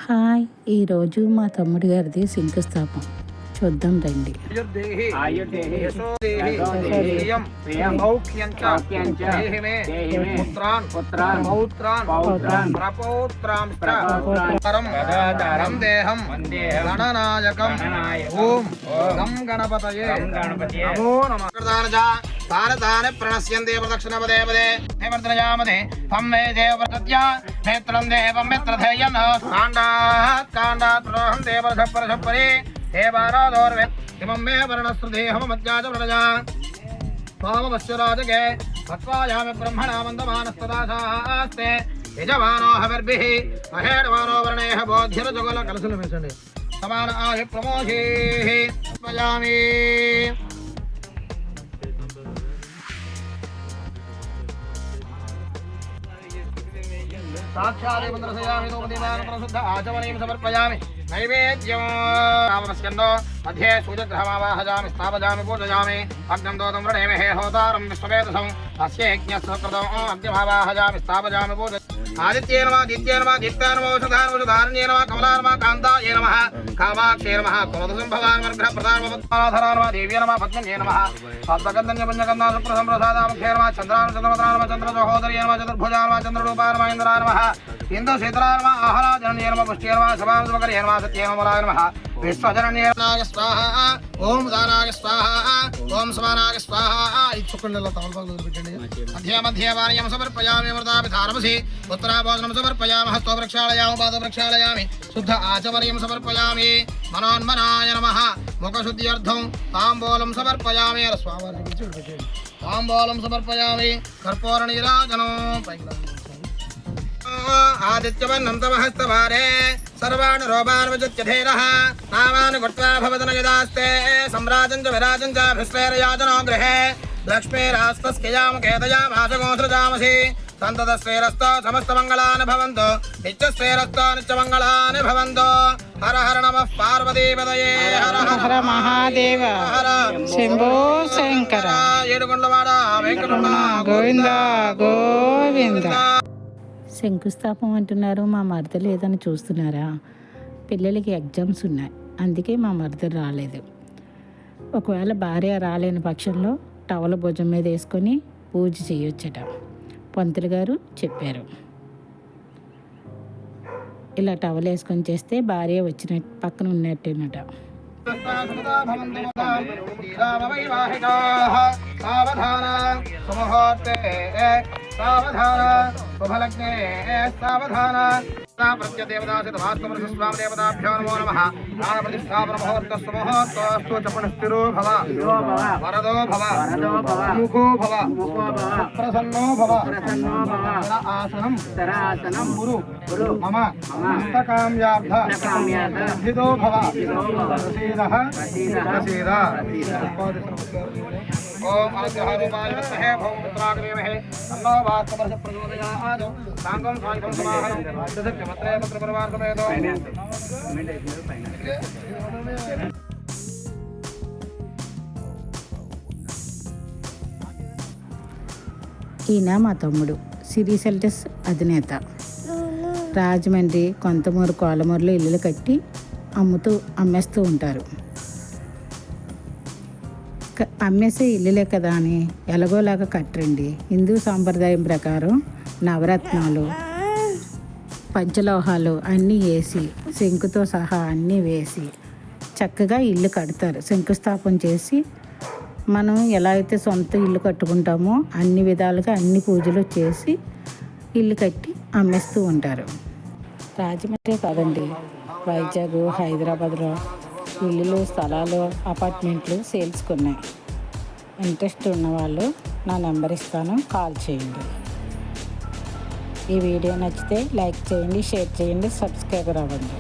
Hi, ఈరోజు మా తమ్ముడి గారిది శంకుస్థాపన చూద్దాం రండి. భారతాన్ని ప్రణశ్యంతే ప్రదక్షిణపదే పదే నివర్తనయామదే తం మే దేవవ్రతత్యా నేత్రం దేవం మిత్రధేయన కాండాత్ కాండాత్ ప్రహం దేవరసపరసపరి దేవారాదోర్వే ఇమం మే వర్ణస్రుదేహమ మధ్యాజ ప్రణజా పామవస్య రాజగే భక్వాయామి బ్రహ్మణా మందమానస్తదాసాస్తే యజమానో హవిర్భిః మహేణవానో వర్ణేః బోధ్యరజగల కలసులు వేసండి సమాన ఆయు ప్రమోషేః స్మయామి साक्षात् मंत्रसयामि धूपदीपान् प्रशुद्ध आचमनीं समर्पयामि नैवेद्यं नामस्कन्दो मध्ये सूर्यग्रहमावाहयामि स्थापयामि पूजयामि अग्नं दोतं वृणेमि हे होतारं विश्ववेदसं अस्य यज्ञस्य कृतम् अद्यमावाहयामि स्थापयामि पूजयामि आदित्ये नमः दित्ये नमः दित्याय नमः औषधारण्ये नमः कमलाय नमः कान्ताय नमः कामाक्षये नमः कुमुदसम्भवान् वर्गप्रदाय पद्माधराय नमः देव्यै नमः पद्मन्ये नमः सप्तगन्धन्यपुण्यगन्धा सुप्रसम्प्रसादामुख्ये नमः चन्द्राय चन्द्रमत्राय नमः चन्द्रसहोदर्ये नमः चतुर्भुजाय नमः चन्द्ररूपाय नमः इन्द्राय नमः इंदु सीतराय नमः आहाराजनन्ये नमः पुष्ट्ये नमः सभानुपकर्ये नमः सत्ये नमः नमः विश्वजनन्ये नमः स्वाहा ओम दानाय स्वाहा ओम समानाय स्वाहा इच्छुकुण्डल तालपाल పెట్టండి మధ్య మధ్య వార్యం సమర్పయామి అమృతాభిధారమసి ఉత్తరాభోజనం సమర్పయామి హస్తో ప్రక్షాళయామి పాద ప్రక్షాళయామి శుద్ధ ఆచమనీయం సమర్పయామి మనోన్మనాయ నమః ముఖశుద్ధ్యర్థం తాంబూలం సమర్పయామి స్వామివారి పెట్టండి తాంబూలం సమర్పయామి కర్పూర నీరాజనం आदित्यवन्नं तमहस्तभारे सर्वान् रोगान् विजित्यधीरः नामानि कृत्वा भवतन यदास्ते सम्राजं च विराजं च भिस्वेरयाजनो गृहे लक्ष्मीरास्तस्कयां केतयामाशगोसृजामसि सन्ततस्वेरस्तो समस्तमङ्गलानि भवन्तु नित्यस्वेरस्तो नित्यमङ्गलानि भवन्तु हर हर नमः पार्वतीपतये हर हर महादेव हर శంభో శంకర ఏడుకొండలవాడ వెంకటరమణ గోవింద గోవింద. శంకుస్థాపన అంటున్నారు, మా మరదలు లేదని చూస్తున్నారా? పిల్లలకి ఎగ్జామ్స్ ఉన్నాయి, అందుకే మా మరదలు రాలేదు. ఒకవేళ భార్య రాలేని పక్షంలో టవల భుజం మీద వేసుకొని పూజ చేయొచ్చట పంతులు గారు చెప్పారు. ఇలా టవల్ వేసుకొని చేస్తే భార్య వచ్చినట్టు పక్కన ఉన్నట్టేనట. सावधान शुभलग्ने सावधान प्रत्यदेवतासितभास्कमृतस्वामदेवताभ्यो नमो नमः प्राणप्रतिष्ठापनमुहूर्तस्तु मुहूर्तस्तु च पुनस्थिरो भव वरदो भव मुखो भव प्रसन्नो भव आसनं गुरु मम हस्तकाम्यार्थ सिद्धो भव प्रसीदः प्रसीद ओम अनुग्रहरूपाय विद्महे भौमपुत्राग्नेमहे तन्नो वाक्कमर्ष प्रचोदयात् साङ्गं साङ्गं समाहनं तदक्यमत्रे पत्रपरमार्थमेतो ఈయన మా తమ్ముడు సిరి సెల్టస్ అధినేత. రాజమండ్రి కొంతమూరు కోలమూరులో ఇల్లులు కట్టి అమ్మేస్తూ ఉంటారు. అమ్మేసే ఇల్లులే కదా అని ఎలాగోలాగా కట్టరండి. హిందూ సాంప్రదాయం ప్రకారం నవరత్నాలు పంచలోహాలు అన్నీ వేసి శంకుతో సహా అన్నీ వేసి చక్కగా ఇల్లు కడతారు. శంకుస్థాపన చేసి మనం ఎలా అయితే సొంత ఇల్లు కట్టుకుంటామో అన్ని విధాలుగా అన్ని పూజలు చేసి ఇల్లు కట్టి అమ్మేస్తూ ఉంటారు. రాజమండ్రి కాదండి, వైజాగ్ హైదరాబాద్లో ఇల్లులు స్థలాలు అపార్ట్మెంట్లు సేల్స్కి ఉన్నాయి. ఇంట్రెస్ట్ ఉన్నవాళ్ళు నా నెంబర్ ఇస్తాను, కాల్ చేయండి. ఈ వీడియో నచ్చితే లైక్ చేయండి, షేర్ చేయండి, సబ్స్క్రైబర్ అవ్వండి.